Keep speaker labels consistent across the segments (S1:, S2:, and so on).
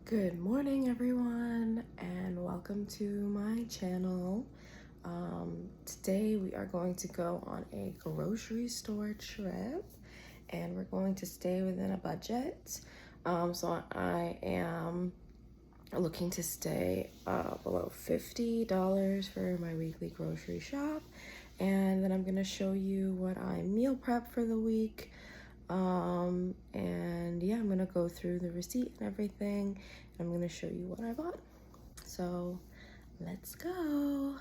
S1: Good morning, everyone, and welcome to my channel. Today we are going to go on a grocery store trip, and we're going to stay within a budget. So I am looking to stay below $50 for my weekly grocery shop, and then I'm gonna show you what I meal prep for the week. And yeah, I'm gonna go through the receipt and everything. And I'm gonna show you what I bought. So let's go.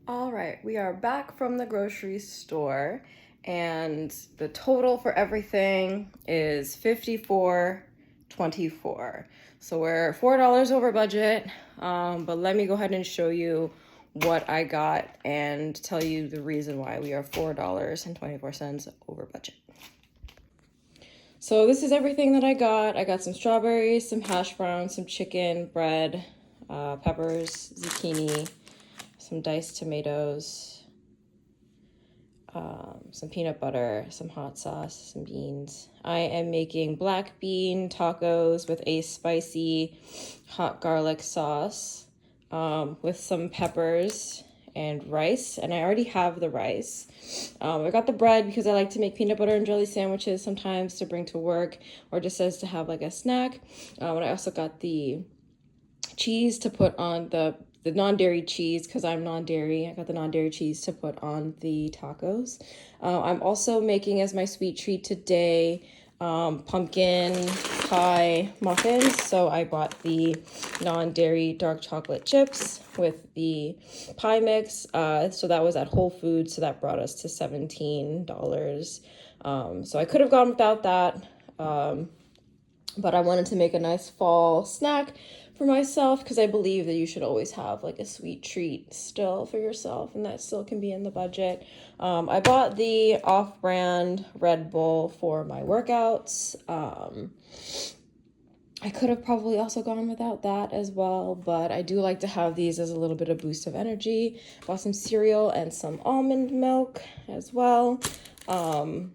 S1: All right, we are back from the grocery store, and the total for everything is $54.24. So we're $4 over budget, but let me go ahead and show you what I got and tell you the reason why we are $4.24 over budget. So this is everything that I got. I got some strawberries, some hash browns, some chicken, bread, peppers, zucchini, some diced tomatoes, some peanut butter, some hot sauce, some beans. I am making black bean tacos with a spicy hot garlic sauce with some peppers and rice, and I already have the rice. I got the bread because I like to make peanut butter and jelly sandwiches sometimes to bring to work or just as to have like a snack. And I also got the cheese to put on the non-dairy cheese because I'm non-dairy. I got the non-dairy cheese to put on the tacos. I'm also making as my sweet treat today pumpkin pie muffins. So I bought the non-dairy dark chocolate chips with the pie mix. So that was at Whole Foods. So that brought us to $17. So I could have gone without that. But I wanted to make a nice fall snack for myself because I believe that you should always have like a sweet treat still for yourself, and that still can be in the budget. I bought the off-brand Red Bull for my workouts. I could have probably also gone without that as well, but I do like to have these as a little bit of boost of energy. Bought some cereal and some almond milk as well. And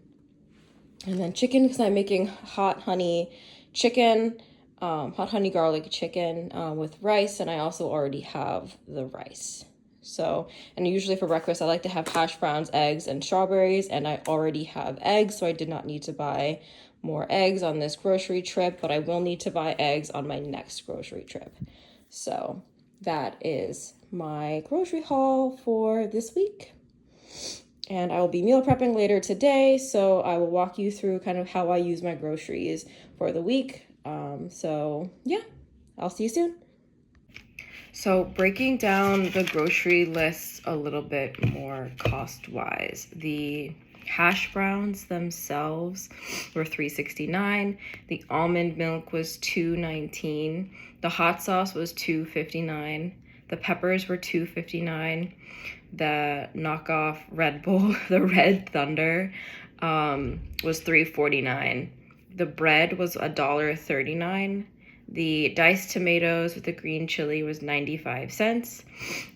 S1: then chicken, because I'm making hot honey chicken, hot honey garlic chicken with rice, and I also already have the rice. So, and usually for breakfast, I like to have hash browns, eggs, and strawberries, and I already have eggs, so I did not need to buy more eggs on this grocery trip, but I will need to buy eggs on my next grocery trip. So that is my grocery haul for this week. And I will be meal prepping later today, so I will walk you through kind of how I use my groceries for the week. So yeah, I'll see you soon. So breaking down the grocery list a little bit more cost-wise, the hash browns themselves were $3.69. The almond milk was $2.19. The hot sauce was $2.59. The peppers were $2.59. The knockoff Red Bull, the Red Thunder, was $3.49. The bread was $1.39. The diced tomatoes with the green chili was 95 cents.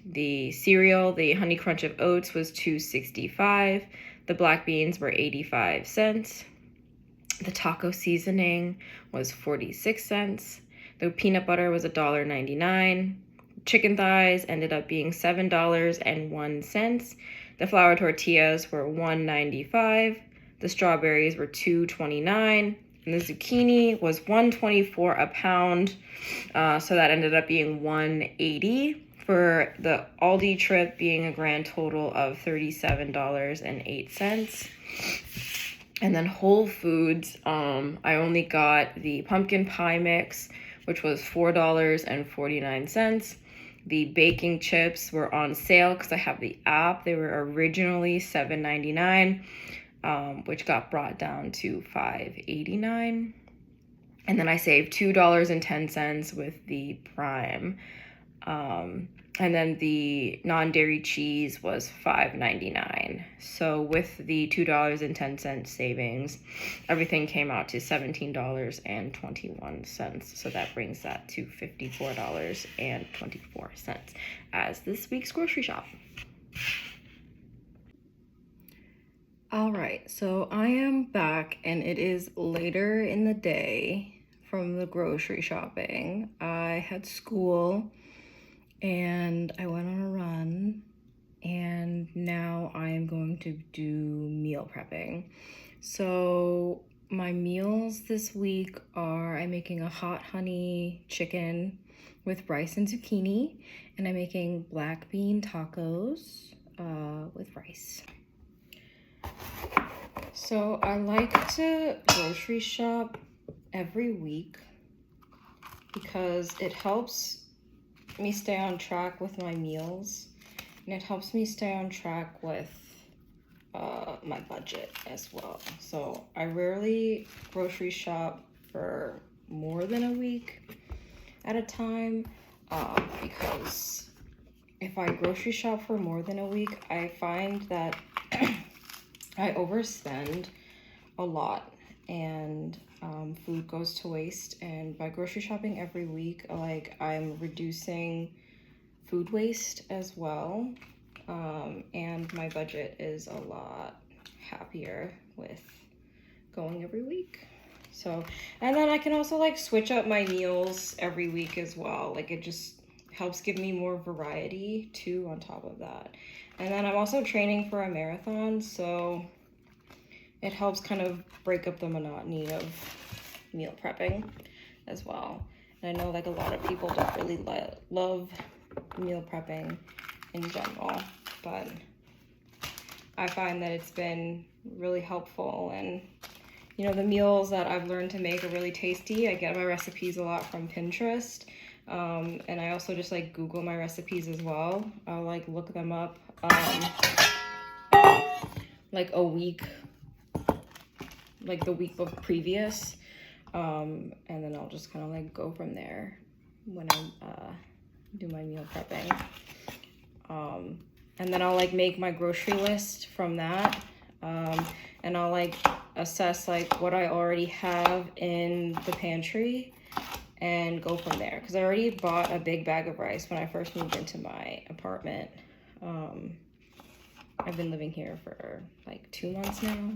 S1: The cereal, the Honey Crunch of Oats, was $2.65. The black beans were 85 cents. The taco seasoning was 46 cents. The peanut butter was $1.99. Chicken thighs ended up being $7.01. The flour tortillas were $1.95. The strawberries were $2.29. And the zucchini was $1.24 a pound. So that ended up being $1.80 for the Aldi trip, being a grand total of $37.08. And then Whole Foods, I only got the pumpkin pie mix, which was $4.49. The baking chips were on sale because I have the app. They were originally $7.99, which got brought down to $5.89. And then I saved $2.10 with the Prime. And then the non-dairy cheese was $5.99. So with the $2.10 savings, everything came out to $17.21. So that brings that to $54.24 as this week's grocery shop. All right, so I am back and it is later in the day from the grocery shopping. I had school and I went on a run, and now I am going to do meal prepping. So my meals this week are, I'm making a hot honey chicken with rice and zucchini, and I'm making black bean tacos with rice. So I like to grocery shop every week because it helps me stay on track with my meals, and it helps me stay on track with my budget as well. So I rarely grocery shop for more than a week at a time, because if I grocery shop for more than a week, I find that I overspend a lot, and food goes to waste. And by grocery shopping every week, like, I'm reducing food waste as well, and my budget is a lot happier with going every week. So, and then I can also like switch up my meals every week as well. Like, it just helps give me more variety too on top of that. And then I'm also training for a marathon, so it helps kind of break up the monotony of meal prepping as well. And I know like a lot of people don't really love meal prepping in general, but I find that it's been really helpful, and You know, the meals that I've learned to make are really tasty. I get my recipes a lot from Pinterest. And I also just like Google my recipes as well. I'll like look them up like a week, like the week of previous. And then I'll just kind of like go from there when I do my meal prepping. And then I'll like make my grocery list from that. And I'll like assess like what I already have in the pantry and go from there. Because I already bought a big bag of rice when I first moved into my apartment. I've been living here for like 2 months now.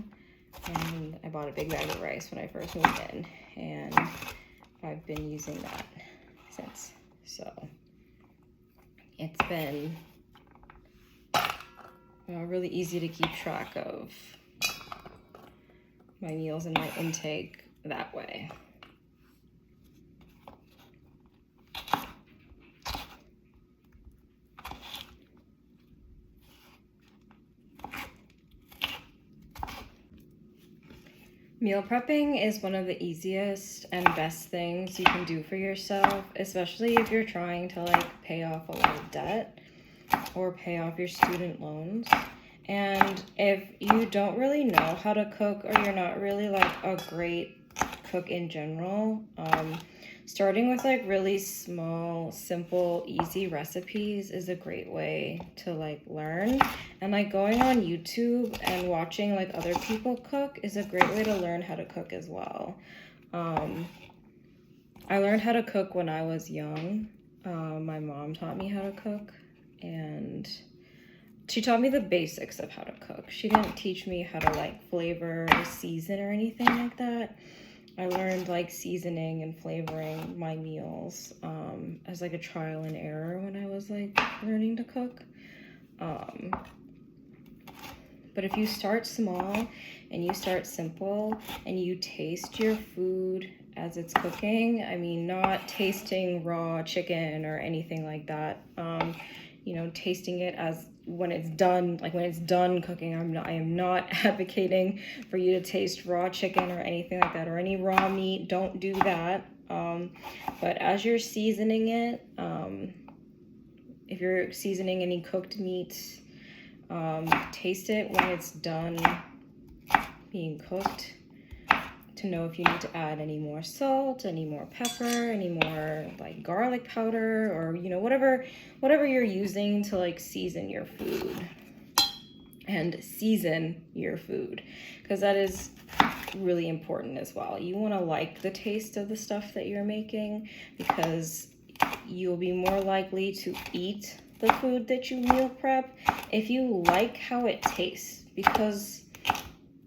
S1: And I bought a big bag of rice when I first moved in. And I've been using that since. So it's been really easy to keep track of my meals and my intake that way. Meal prepping is one of the easiest and best things you can do for yourself, especially if you're trying to like pay off a lot of debt or pay off your student loans. And if you don't really know how to cook, or you're not really like a great cook in general, starting with like really small, simple, easy recipes is a great way to like learn. And like going on YouTube and watching like other people cook is a great way to learn how to cook as well. I learned how to cook when I was young. My mom taught me how to cook, and she taught me the basics of how to cook. She didn't teach me how to like flavor or season or anything like that. I learned like seasoning and flavoring my meals as like a trial and error when I was like learning to cook. But if you start small and you start simple and you taste your food as it's cooking, I mean, not tasting raw chicken or anything like that, you know, tasting it as when it's done, like when it's done cooking. I am not advocating for you to taste raw chicken or anything like that, or any raw meat. Don't do that. But as you're seasoning it, if you're seasoning any cooked meats, taste it when it's done being cooked to know if you need to add any more salt, any more pepper, any more like garlic powder, or you know, whatever you're using to like season your food. And season your food, because that is really important as well. You want to like the taste of the stuff that you're making, because you'll be more likely to eat the food that you meal prep if you like how it tastes. Because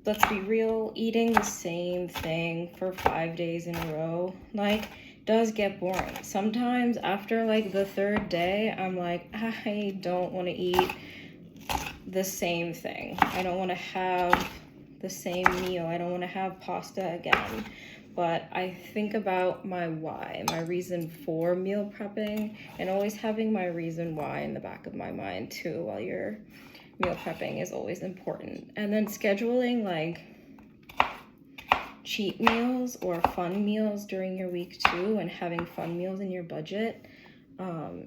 S1: let's be real, eating the same thing for 5 days in a row like does get boring. Sometimes after like the 3rd day, I'm like, I don't want to eat the same thing. I don't want to have the same meal. I don't want to have pasta again. But I think about my why, my reason for meal prepping, and always having my reason why in the back of my mind too while you're meal prepping is always important. And then scheduling like cheat meals or fun meals during your week too, and having fun meals in your budget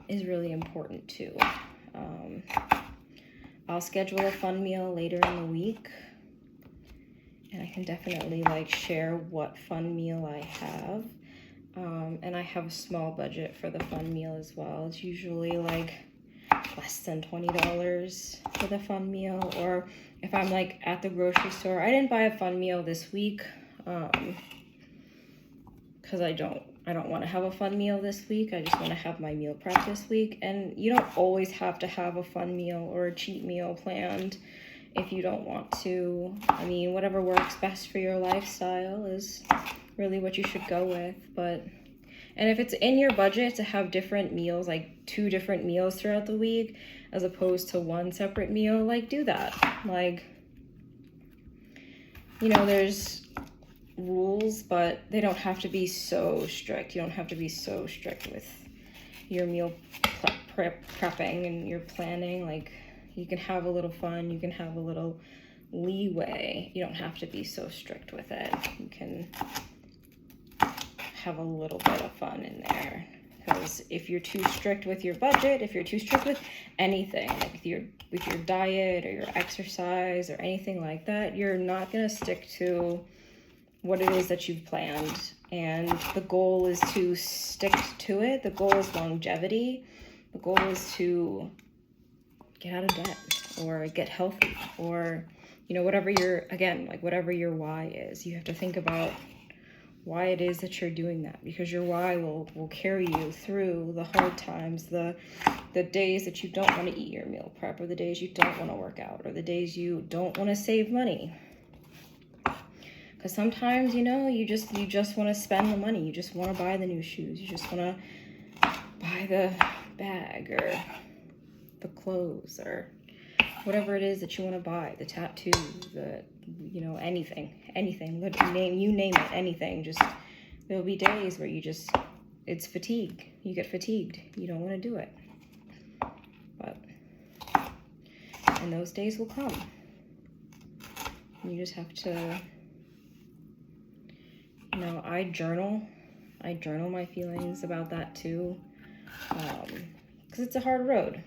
S1: is really important too. I'll schedule a fun meal later in the week, and I can definitely like share what fun meal I have. And I have a small budget for the fun meal as well. It's usually like less than $20 for the fun meal. Or if I'm like at the grocery store, I didn't buy a fun meal this week because I don't want to have a fun meal this week. I just want to have my meal prep this week. And you don't always have to have a fun meal or a cheat meal planned if you don't want to. I mean, whatever works best for your lifestyle is really what you should go with. And if it's in your budget to have different meals, like 2 different meals throughout the week, as opposed to 1 separate meal, like do that. Like, you know, there's rules, but they don't have to be so strict. You don't have to be so strict with your meal prepping and your planning. Like, you can have a little fun, you can have a little leeway. You don't have to be so strict with it. You can have a little bit of fun in there. Because if you're too strict with your budget, if you're too strict with anything, like with your diet or your exercise or anything like that, you're not going to stick to what it is that you've planned. And the goal is to stick to it. The goal is longevity. The goal is to get out of debt or get healthy, or, you know, whatever whatever your why is. You have to think about why it is that you're doing that, because your why will carry you through the hard times, the days that you don't want to eat your meal prep, or the days you don't want to work out, or the days you don't want to save money. Because sometimes, you know, you just want to spend the money. You just want to buy the new shoes. You just want to buy the bag or the clothes or whatever it is that you want to buy, the tattoo, the, you know, anything, you name it, anything. Just, there'll be days where it's fatigue. You get fatigued. You don't want to do it. And those days will come. You just have to, you know, I journal my feelings about that too, because it's a hard road.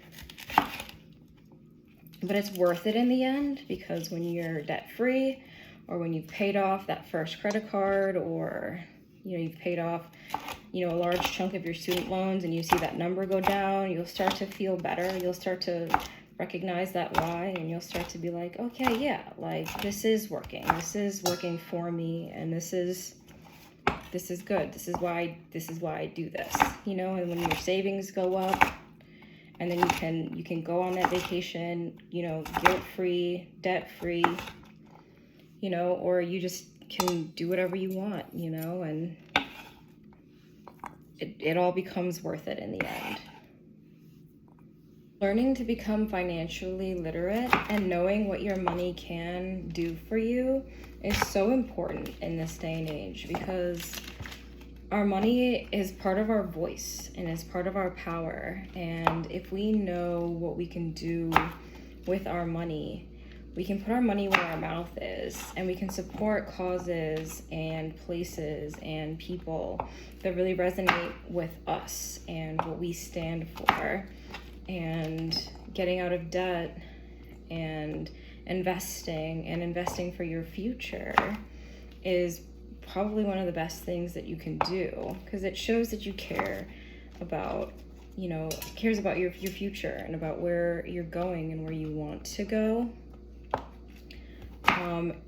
S1: But it's worth it in the end, because when you're debt-free, or when you've paid off that first credit card, or, you know, you've paid off, you know, a large chunk of your student loans, and you see that number go down, you'll start to feel better. You'll start to recognize that why, and you'll start to be like, okay, yeah, like, this is working. This is working for me, and this is good. This is why I do this, you know. And when your savings go up, and then you can go on that vacation, you know, guilt-free, debt-free, you know, or you just can do whatever you want, you know, and it all becomes worth it in the end. Learning to become financially literate and knowing what your money can do for you is so important in this day and age, because our money is part of our voice and is part of our power. And if we know what we can do with our money, we can put our money where our mouth is, and we can support causes and places and people that really resonate with us and what we stand for. And getting out of debt and investing for your future is probably one of the best things that you can do, because it shows that you care about, you know, cares about your future and about where you're going and where you want to go.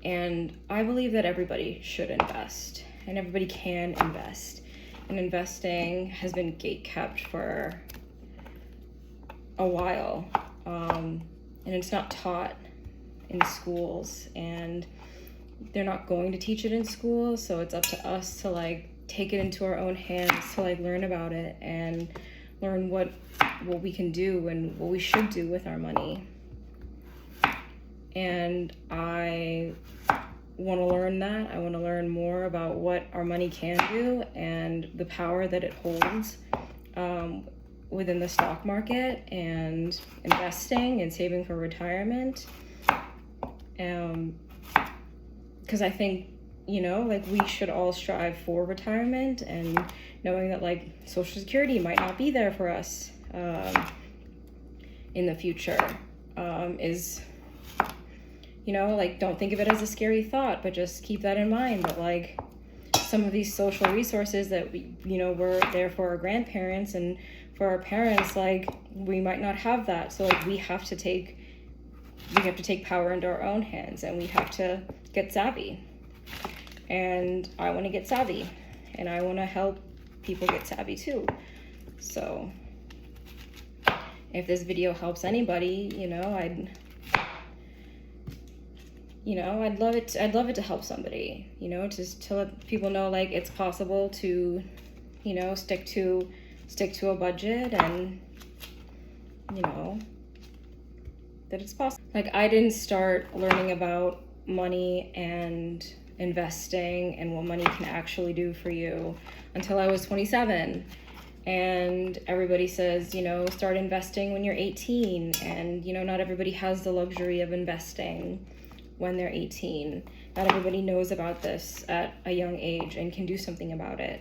S1: And I believe that everybody should invest, and everybody can invest. And investing has been gatekept for a while, and it's not taught in schools, and they're not going to teach it in school, so it's up to us to like take it into our own hands, to like learn about it and learn what we can do and what we should do with our money. And I want to learn that. I want to learn more about what our money can do and the power that it holds within the stock market and investing and saving for retirement. Because I think, you know, like, we should all strive for retirement, and knowing that like Social Security might not be there for us in the future is, you know, like, don't think of it as a scary thought, but just keep that in mind, that like some of these social resources that we, you know, were there for our grandparents and for our parents, like, we might not have that. So like we have to take power into our own hands, and we have to get savvy. And I want to get savvy, and I want to help people get savvy too. So if this video helps anybody, you know, I'd love it to help somebody, you know, to let people know like it's possible to, you know, stick to a budget, and, you know, that it's possible. Like, I didn't start learning about money and investing and what money can actually do for you until I was 27. And everybody says, you know, start investing when you're 18. And, you know, not everybody has the luxury of investing when they're 18. Not everybody knows about this at a young age and can do something about it.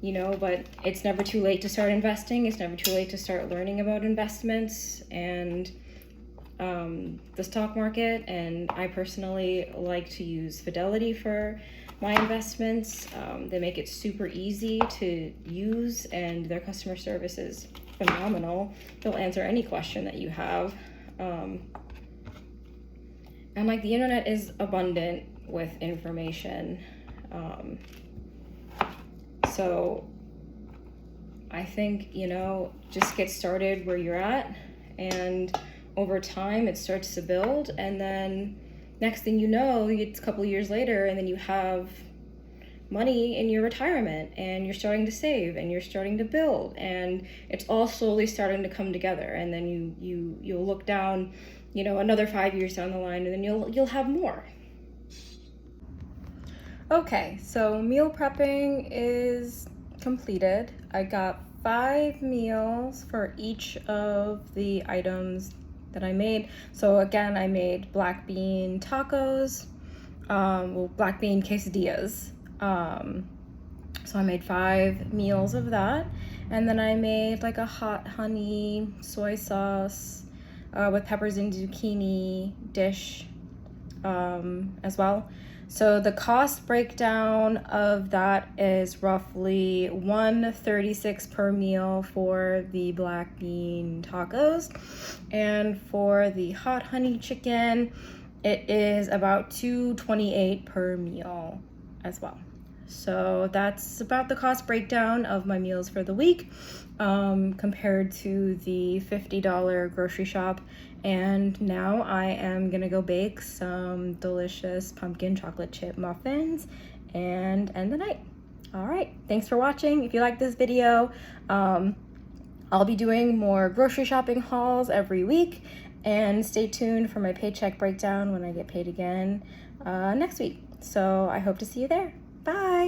S1: You know, but it's never too late to start investing. It's never too late to start learning about investments and the stock market. And I personally like to use Fidelity for my investments. They make it super easy to use, and their customer service is phenomenal. They'll answer any question that you have. And like, the internet is abundant with information. So I think, you know, just get started where you're at, and over time it starts to build, and then next thing you know, it's a couple years later, and then you have money in your retirement, and you're starting to save, and you're starting to build, and it's all slowly starting to come together. And then you'll look down, you know, another 5 years down the line, and then you'll have more. Okay, so meal prepping is completed. I got 5 meals for each of the items that I made. So again, I made black bean tacos, black bean quesadillas. So I made 5 meals of that. And then I made like a hot honey soy sauce with peppers and zucchini dish as well. So the cost breakdown of that is roughly $136 per meal for the black bean tacos. And for the hot honey chicken, it is about $228 per meal as well. So that's about the cost breakdown of my meals for the week, compared to the $50 grocery shop. And now I am gonna go bake some delicious pumpkin chocolate chip muffins and end the night. All right, thanks for watching. If you like this video, I'll be doing more grocery shopping hauls every week, and stay tuned for my paycheck breakdown when I get paid again next week. So I hope to see you there. Bye.